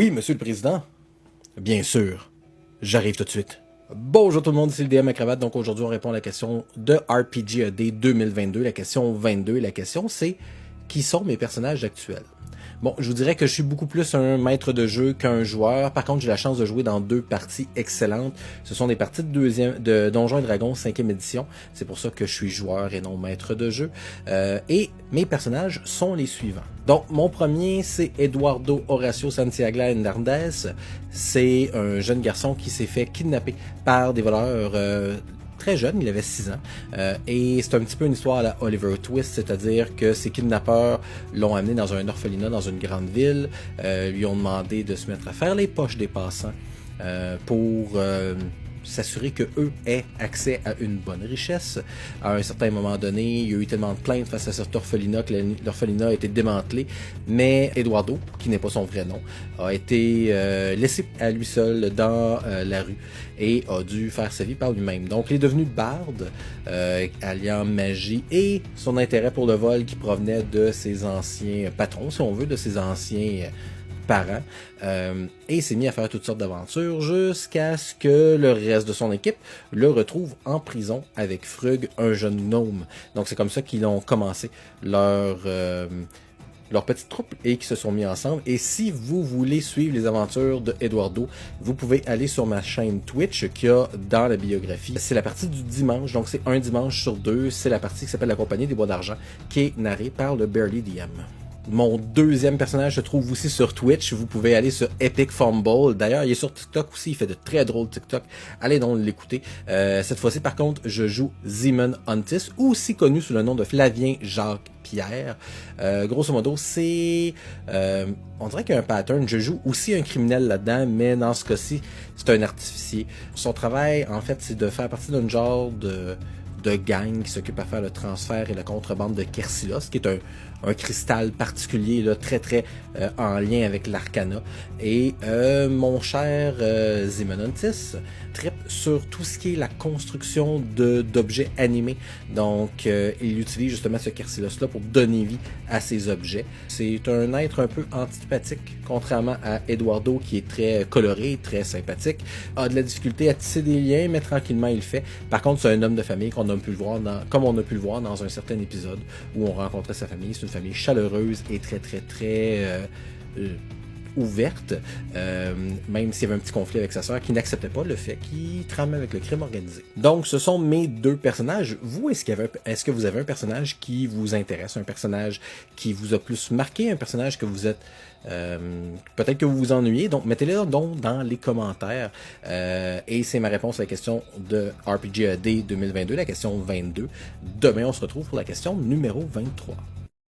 Oui, monsieur le président. Bien sûr. J'arrive tout de suite. Bonjour tout le monde, c'est le DM à cravate. Donc aujourd'hui, on répond à la question de RPGED 2022. La question 22. La question, c'est qui sont mes personnages actuels? Bon, je vous dirais que je suis beaucoup plus un maître de jeu qu'un joueur. Par contre, j'ai la chance de jouer dans deux parties excellentes. Ce sont des parties de Donjons et Dragons 5e édition. C'est pour ça que je suis joueur et non maître de jeu. Et mes personnages sont les suivants. Donc, mon premier, c'est Eduardo Horacio Santiago Hernandez. C'est un jeune garçon qui s'est fait kidnapper par des voleurs très jeune, il avait 6 ans, et c'est un petit peu une histoire à la Oliver Twist, c'est-à-dire que ces kidnappeurs l'ont amené dans un orphelinat dans une grande ville, lui ont demandé de se mettre à faire les poches des passants pour s'assurer que eux aient accès à une bonne richesse. À un certain moment donné, il y a eu tellement de plaintes face à cet orphelinat que l'orphelinat a été démantelé, mais Eduardo, qui n'est pas son vrai nom, a été laissé à lui seul dans la rue et a dû faire sa vie par lui-même. Donc il est devenu barde, alliant magie et son intérêt pour le vol qui provenait de ses anciens patrons, si on veut, de ses anciens parents, et il s'est mis à faire toutes sortes d'aventures jusqu'à ce que le reste de son équipe le retrouve en prison avec Frug, un jeune gnome. Donc c'est comme ça qu'ils ont commencé leur petite troupe et qui se sont mis ensemble. Et si vous voulez suivre les aventures de Eduardo, vous pouvez aller sur ma chaîne Twitch qu'il y a dans la biographie. C'est la partie du dimanche, donc c'est un dimanche sur deux. C'est la partie qui s'appelle La Compagnie des Bois d'Argent, qui est narrée par le Barely DM. Mon deuxième personnage se trouve aussi sur Twitch. Vous pouvez aller sur Epic Fumble. D'ailleurs, il est sur TikTok aussi. Il fait de très drôles TikTok. Allez donc l'écouter. Cette fois-ci, par contre, je joue Zeman Huntis, aussi connu sous le nom de Flavien Jacques Pierre. Grosso modo, c'est... on dirait qu'il y a un pattern. Je joue aussi un criminel là-dedans, mais dans ce cas-ci, c'est un artificier. Son travail, en fait, c'est de faire partie d'un genre de gang qui s'occupe à faire le transfert et la contrebande de Kersilos, qui est un cristal particulier, là, très en lien avec l'arcana. Et mon cher Zimonontis tripe sur tout ce qui est la construction d'objets animés. Donc il utilise justement ce Kersilos-là pour donner vie à ces objets. C'est un être un peu antipathique, contrairement à Eduardo qui est très coloré, très sympathique, a de la difficulté à tisser des liens, mais tranquillement il le fait. Par contre, c'est un homme de famille qu'on a pu le voir comme on a pu le voir dans un certain épisode où on rencontrait sa famille. C'est une famille chaleureuse et très ouverte, même s'il y avait un petit conflit avec sa sœur qui n'acceptait pas le fait qu'il trame avec le crime organisé. Donc ce sont mes deux personnages. Vous, est-ce que vous avez un personnage qui vous intéresse, un personnage qui vous a plus marqué, un personnage que vous êtes peut-être que vous vous ennuyez, donc mettez-le donc dans les commentaires. Et c'est ma réponse à la question de RPGED 2022, la question 22. Demain, on se retrouve pour la question numéro 23.